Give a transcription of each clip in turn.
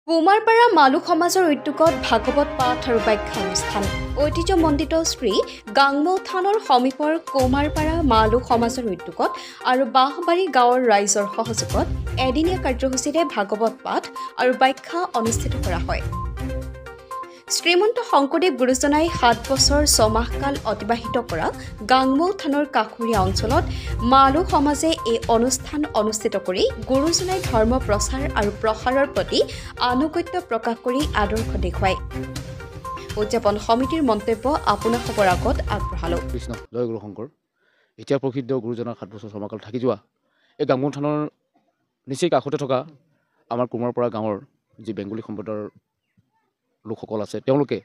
কুমাৰপাৰা মালু সমাজৰ উদ্যোগত ভাগৱত পাঠ আৰু ব্যাখ্যা অনুষ্ঠান ঐতিহ্যমণ্ডিত শ্ৰী গাংমৌ থানৰ সমীপৰ কুমাৰপাৰা মালু সমাজৰ উদ্যোগত আৰু বাঁহবাৰী গাঁৱৰ ৰাইজৰ সহযোগত এদিনীয়া কাৰ্যসূচীৰে ভাগৱত পাঠ আৰু ব্যাখ্যা অনুষ্ঠিত কৰা হয়। শ্ৰীমন্ত শংকৰদেৱ গুৰুজনাই ৭ বছৰ ৬ মাহকাল অতিবাহিত কৰা গাংমৌ থানৰ কাষৰীয়া অঞ্চলত মালু সমাজে এই অনুষ্ঠান অনুষ্ঠিত কৰি গুৰুজনাই ধৰ্ম প্ৰচাৰ আৰু প্ৰসাৰৰ প্ৰতি আনুগত্য প্ৰকাশ কৰি আদৰ্শ দেখুৱায়। উদযাপন সমিতিৰ মন্তব্য আপোনালোকৰ আগত আগবঢ়ালোঁ। কৃষ্ণ জয় গুৰু শংকৰ। এতিয়া প্ৰসিদ্ধ গুৰুজনাৰ ৭ বছৰ ৬ মাহকাল থাকি যোৱা এই গাংমৌ থানৰ নিচেই কাষতে থকা আমাৰ কুমাৰপাৰা গাঁৱৰ যি বেংগলী সম্প্ৰদায়ৰ লোকসকল আছে, তেওঁলোকে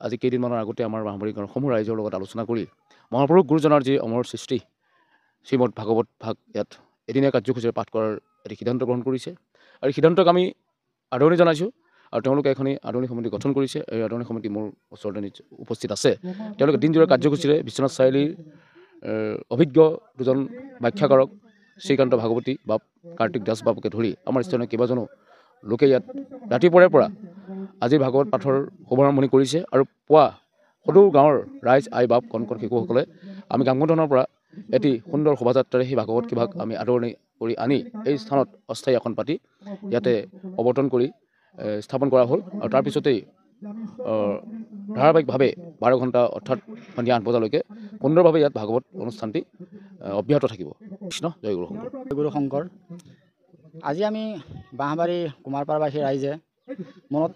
আজি কেইদিনমানৰ আগতে আমাৰ বাঁহবাৰী গাঁৱৰ সমূহ ৰাইজৰ লগত আলোচনা কৰি মহাপুৰুষ গুৰুজনাৰ যি অমৰ সৃষ্টি শ্ৰীমদ ভাগৱত ভাগ ইয়াত এদিনীয়া কাৰ্যসূচীৰে পাঠ কৰাৰ এটি সিদ্ধান্ত গ্ৰহণ কৰিছে আৰু সিদ্ধান্তক আমি আদৰণি জনাইছোঁ। আৰু তেওঁলোকে এখন আদৰণি সমিতি গঠন কৰিছে। এই আদৰণি সমিতি মোৰ ওচৰতে উপস্থিত আছে। তেওঁলোকে দিনজোৰা কাৰ্যসূচীৰে বিশ্বনাথ চাৰিআলিৰ অভিজ্ঞ দুজন ব্যাখ্যাকাৰক শ্ৰীকান্ত ভাগৱতী বাপ, কাৰ্তিক দাস বাবুকে ধৰি আমাৰ স্থানীয় কেইবাজনো লোকে ইয়াত ৰাতিপুৱাৰে পৰা আজি ভাগৱত পাঠৰ শুভাৰম্ভণি কৰিছে আৰু পুৱা সদৌ গাঁৱৰ ৰাইজ আই বাপ কণ কণ শিশুসকলে আমি গাংমৌ থানৰ পৰা এটি সুন্দৰ শোভাযাত্ৰাৰে সেই ভাগৱত কিভাগ আমি আদৰণি কৰি আনি এই স্থানত অস্থায়ী আসন পাতি ইয়াতে অৱতৰণ কৰি স্থাপন কৰা হ'ল। আৰু তাৰপিছতেই ধাৰাবাহিকভাৱে 12 ঘণ্টা অৰ্থাৎ সন্ধিয়া 8 বজালৈকে সুন্দৰভাৱে ইয়াত ভাগৱত অনুষ্ঠানটি অব্যাহত থাকিব। কৃষ্ণ জয় গুৰু শংকৰ। গুৰু শংকৰ। আজি আমি বাঁহবাৰী কুমাৰপাৰাবাসী ৰাইজে মনত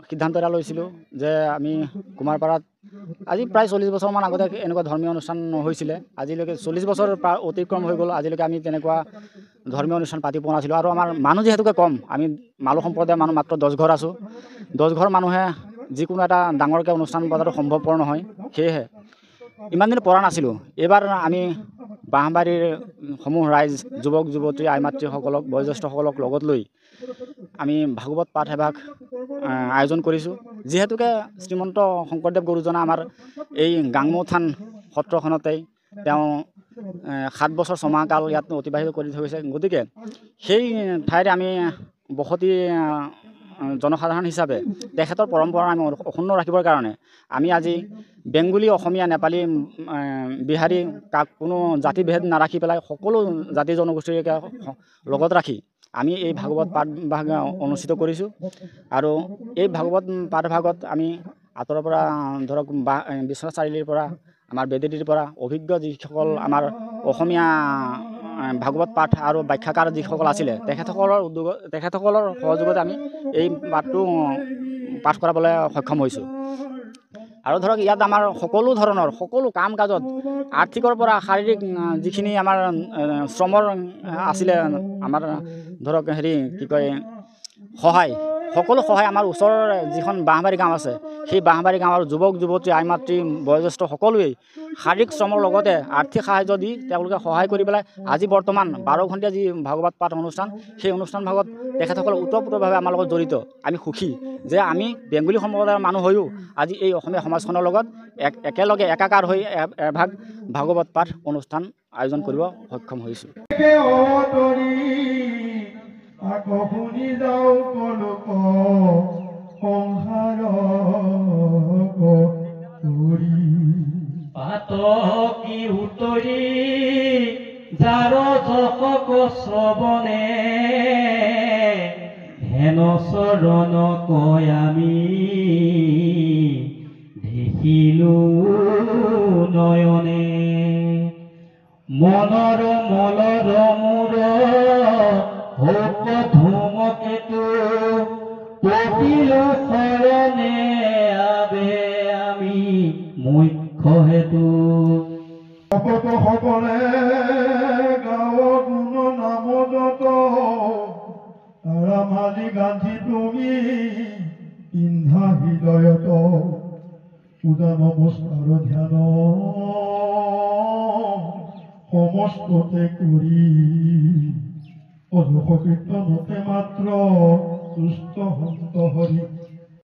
সিদ্ধান্ত এটা লৈছিলোঁ যে আমি কুমাৰপাৰাত আজি প্ৰায় 40 বছৰমান আগতে এনেকুৱা ধৰ্মীয় অনুষ্ঠান হৈছিলে। আজিলৈকে 40 বছৰ অতিক্ৰম হৈ গ'ল। আজিলৈকে আমি তেনেকুৱা ধৰ্মীয় অনুষ্ঠান পাতি পোৱা নাছিলোঁ। আৰু আমাৰ মানুহ যিহেতুকে কম, আমি মালু সম্প্ৰদায়ৰ মানুহ মাত্ৰ 10 ঘৰ আছোঁ। 10 ঘৰ মানুহে যিকোনো এটা ডাঙৰকৈ অনুষ্ঠান পতাটো সম্ভৱপৰ নহয়। সেয়েহে ইমান দিন পৰা নাছিলোঁ। এইবাৰ আমি বাঁহবাৰীৰ সমূহ ৰাইজ, যুৱক যুৱতী, আই মাতৃসকলক, বয়োজ্যেষ্ঠসকলক লগত লৈ আমি ভাগৱত পাঠ এভাগ আয়োজন কৰিছোঁ। যিহেতুকে শ্ৰীমন্ত শংকৰদেৱ গুৰুজনা আমাৰ এই গাংমৌ থান সত্ৰখনতেই তেওঁ 7 বছৰ 6 মাহকাল ইয়াত অতিবাহিত কৰি থৈ গৈছে। গতিকে সেই ঠাইৰে আমি বসতি জনসাধাৰণ হিচাপে তেখেতৰ পৰম্পৰা আমি অক্ষুণ্ণ ৰাখিবৰ কাৰণে আমি আজি বেংগলী, অসমীয়া, নেপালী, বিহাৰী কোনো জাতিভেদ নাৰাখি পেলাই সকলো জাতি জনগোষ্ঠীকে লগত ৰাখি আমি এই ভাগৱত পাঠ ভাগ অনুষ্ঠিত কৰিছোঁ। আৰু এই ভাগৱত পাঠ ভাগত আমি আঁতৰৰ পৰা ধৰক বিশ্বনাথ চাৰিআলিৰ পৰা, আমাৰ বেদেতিৰ পৰা অভিজ্ঞ যিসকল আমাৰ অসমীয়া ভাগৱত পাঠ আৰু ব্যাখ্যাকাৰ যিসকল আছিলে তেখেতসকলৰ সহযোগতে আমি এই পাঠটো পাঠ কৰাবলৈ সক্ষম হৈছোঁ। আৰু ধৰক ইয়াত আমাৰ সকলো ধৰণৰ সকলো কাম কাজত আৰ্থিকৰ পৰা শাৰীৰিক যিখিনি আমাৰ শ্ৰমৰ আছিলে, আমাৰ ধৰক সহায়, সকলো সহায় আমাৰ ওচৰৰ যিখন বাঁহবাৰী গাঁও আছে, সেই বাঁহবাৰী গাঁৱৰ যুৱক যুৱতী, আই মাতৃ, বয়োজ্যেষ্ঠ সকলোৱেই শাৰীৰিক শ্ৰমৰ লগতে আৰ্থিক সাহাৰ্য দি তেওঁলোকে সহায় কৰি পেলাই আজি বৰ্তমান 12 ঘণ্টীয়া যি ভাগৱত পাঠ অনুষ্ঠান, সেই অনুষ্ঠান ভাগত তেখেতসকল ওতঃপ্ৰোতভাৱে আমাৰ লগত জড়িত। আমি সুখী যে আমি বেংগলী সম্প্ৰদায়ৰ মানুহ হৈও আজি এই অসমীয়া সমাজখনৰ লগত একেলগে একাকাৰ হৈ এভাগ ভাগৱত পাঠ অনুষ্ঠান আয়োজন কৰিব সক্ষম হৈছোঁ। পাতকি উতৰি যাৰ যশক শ্ৰৱণে হেন চৰণ কয় আমি দেখিলো নয়নে মনৰ মলৰ মূৰ হোক ধূমকেতু পতিলো শৰণে আবে আমি মুখ্য হেতু সকলে গাঁৱৰ গুণ নামত তাৰা মালি গান্ধী তুমি পিন্ধা হৃদয়ত পূজা নমস্কাৰ ধ্যান সমস্ততে কৰি অযশ কীৰ্তনতে মাত্ৰ সুস্থ সন্ত হৰি